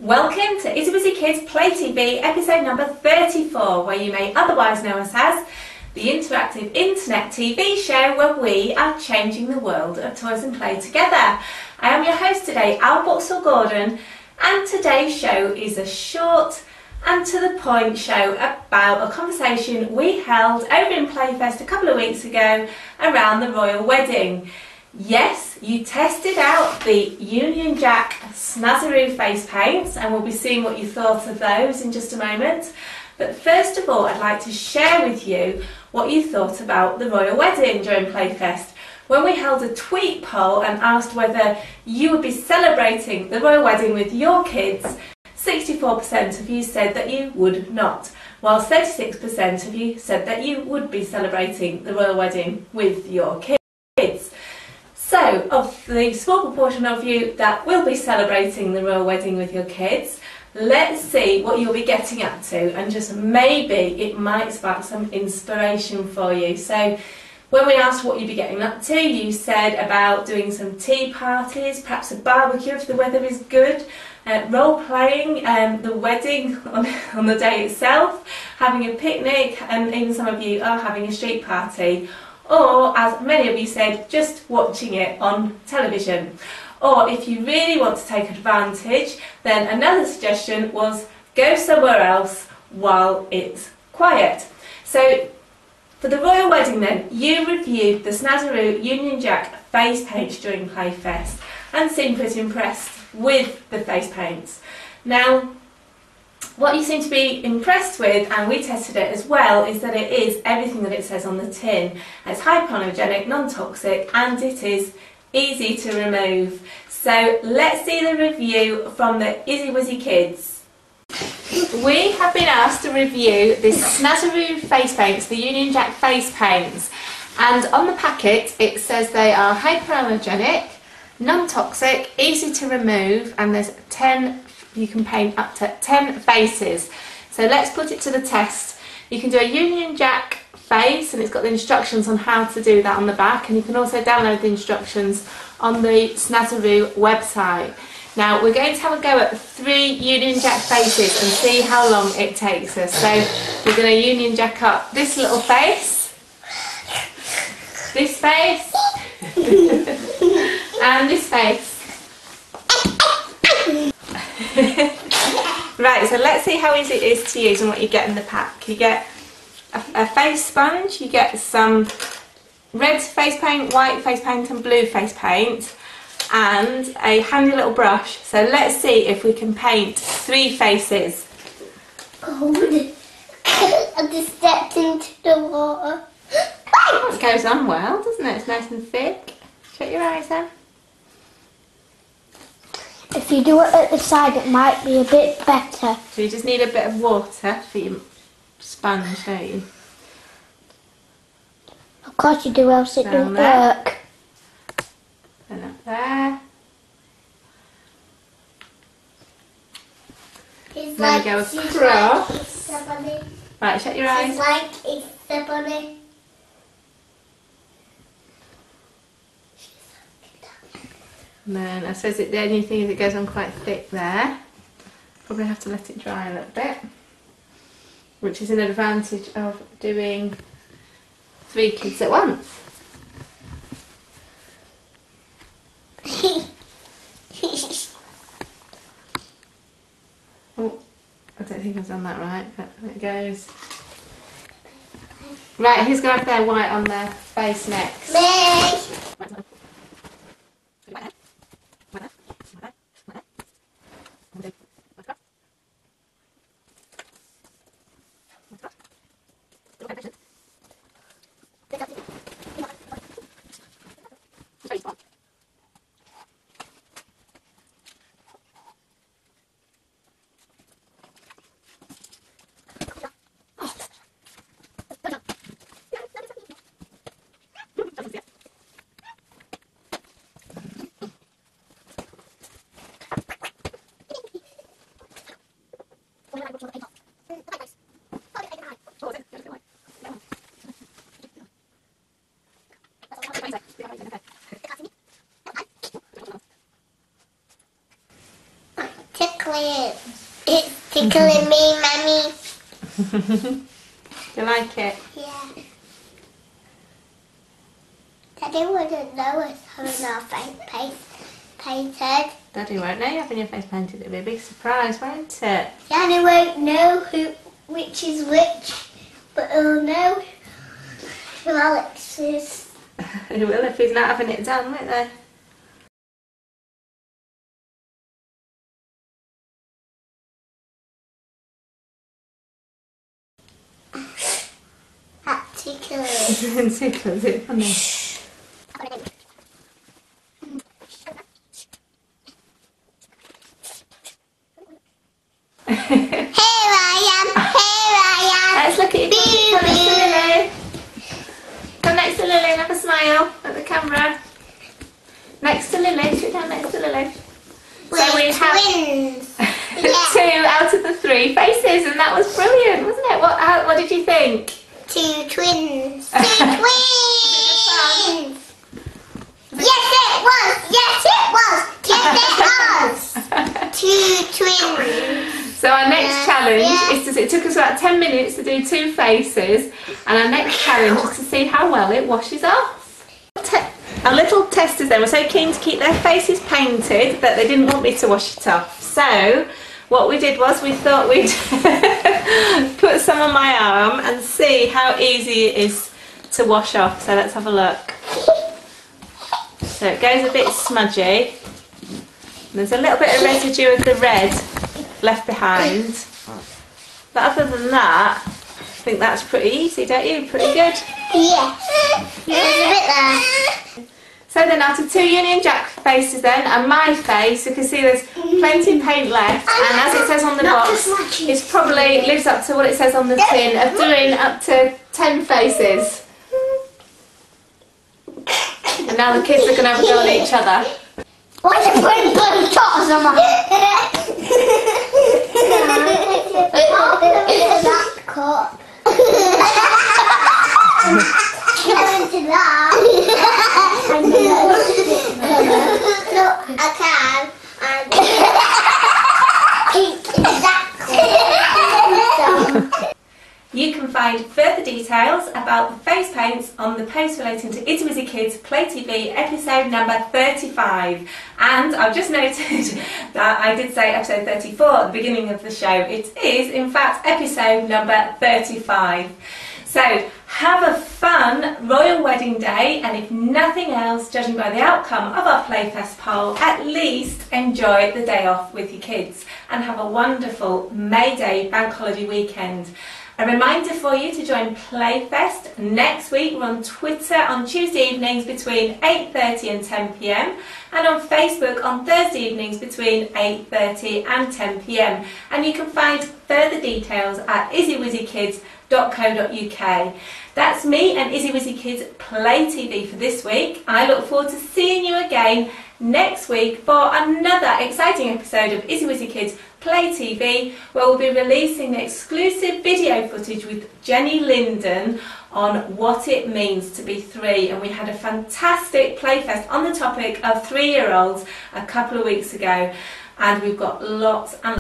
Welcome to Izziwizzi Kids Play TV episode number 34, where you may otherwise know us as the interactive internet TV show where we are changing the world of toys and play together. I am your host today, Al Boxall-Gordon, and today's show is a short and to the point show about a conversation we held over in Playfest a couple of weeks ago around the royal wedding. Yes, you tested out the Union Jack Snazzaroo face paints, and we'll be seeing what you thought of those in just a moment. But first of all, I'd like to share with you what you thought about the royal wedding during Playfest. When we held a tweet poll and asked whether you would be celebrating the royal wedding with your kids, 64% of you said that you would not, while 36% of you said that you would be celebrating the royal wedding with your kids. So, of the small proportion of you that will be celebrating the royal wedding with your kids, let's see what you'll be getting up to, and just maybe it might spark some inspiration for you. So, when we asked what you'd be getting up to, you said about doing some tea parties, perhaps a barbecue if the weather is good, role-playing the wedding on the day itself, having a picnic, and even some of you are having a street party. Or, as many of you said, just watching it on television. Or if you really want to take advantage, then another suggestion was go somewhere else while it's quiet. So for the royal wedding then, you reviewed the Snazzaroo Union Jack face paints during Playfest and seemed pretty impressed with the face paints. Now, what you seem to be impressed with, and we tested it as well, is that it is everything that it says on the tin. It's hypoallergenic, non-toxic, and it is easy to remove. So let's see the review from the Izziwizzi kids. We have been asked to review this Snazzaroo face paints, the Union Jack face paints, and on the packet it says they are hypoallergenic, non-toxic, easy to remove, and there's 10. You can paint up to 10 faces. So let's put it to the test. You can do a Union Jack face, and it's got the instructions on how to do that on the back, and you can also download the instructions on the Snazzaroo website. Now we're going to have a go at 3 Union Jack faces and see how long it takes us. So we're going to Union Jack up this little face, this face, and this face. Right, so let's see how easy it is to use and what you get in the pack. You get a face sponge, you get some red face paint, white face paint and blue face paint, and a handy little brush. So let's see if we can paint 3 faces. Cold. I just stepped into the water. It goes on well, doesn't it? It's nice and thick. Shut your eyes then. If you do it at the side, it might be a bit better. So you just need a bit of water for your sponge, don't you? Of course you do, else it doesn't work. And up there. It's There like we go across. It's the bunny. Right, shut your eyes. It's like it's the bunny. And then I suppose the only thing is it goes on quite thick there. Probably have to let it dry a little bit, which is an advantage of doing 3 kids at once. Oh, I don't think I've done that right, but there it goes. Right, who's going to have their white on their face next? Me! tickling me, Mummy. Do you like it? Yeah. Daddy wouldn't know us having our face painted. Daddy won't know you're having your face painted. It'll be a big surprise, won't it? Daddy won't know which is which, but he'll know who Alex is. He will if he's not having it done, won't they? That tickles. Tickles it, funny. Here I am. Let's look at you. Come next to Lily. Come next to Lily and have a smile at the camera. Next to Lily. Sit down next to Lily. So we have twins. 2 out of the 3 faces, and that was brilliant, wasn't it? What did you think? 2 twins. 2 twins. Yes, it was. Yes, it was. Yes, it was. 2 twins. So our next challenge is it took us about 10 minutes to do 2 faces, and our next challenge is to see how well it washes off. Our little testers then were so keen to keep their faces painted that they didn't want me to wash it off. So what we did was we thought we'd put some on my arm and see how easy it is to wash off. So let's have a look. So it goes a bit smudgy. There's a little bit of residue of the red left behind. But other than that, I think that's pretty easy, don't you? Pretty good. Yeah. There's a bit there. So then after 2 Union Jack faces then, and my face, you can see there's plenty of paint left, and as it says on the box, it probably lives up to what it says on the tin of doing up to 10 faces. And now the kids are going to have a go at each other. Why are you putting bloody totters on my head? It's that cup. Go into that. Look, I can. You can find further details about the face paints on the post relating to Izziwizzi Kids Play TV episode number 35. And I've just noted that I did say episode 34 at the beginning of the show. It is, in fact, episode number 35. So have a fun Royal Wedding Day, and if nothing else, judging by the outcome of our Playfest poll, at least enjoy the day off with your kids and have a wonderful May Day bank holiday weekend. A reminder for you to join Playfest next week. We're on Twitter on Tuesday evenings between 8:30 and 10 p.m. and on Facebook on Thursday evenings between 8:30 and 10 p.m. And you can find further details at izziwizzikids.co.uk. That's me and Izziwizzi Kids Play TV for this week. I look forward to seeing you again next week for another exciting episode of Izziwizzi Kids Play TV, where we'll be releasing the exclusive video footage with Jenny Linden on what it means to be 3. And we had a fantastic playfest on the topic of 3-year-olds a couple of weeks ago, and we've got lots and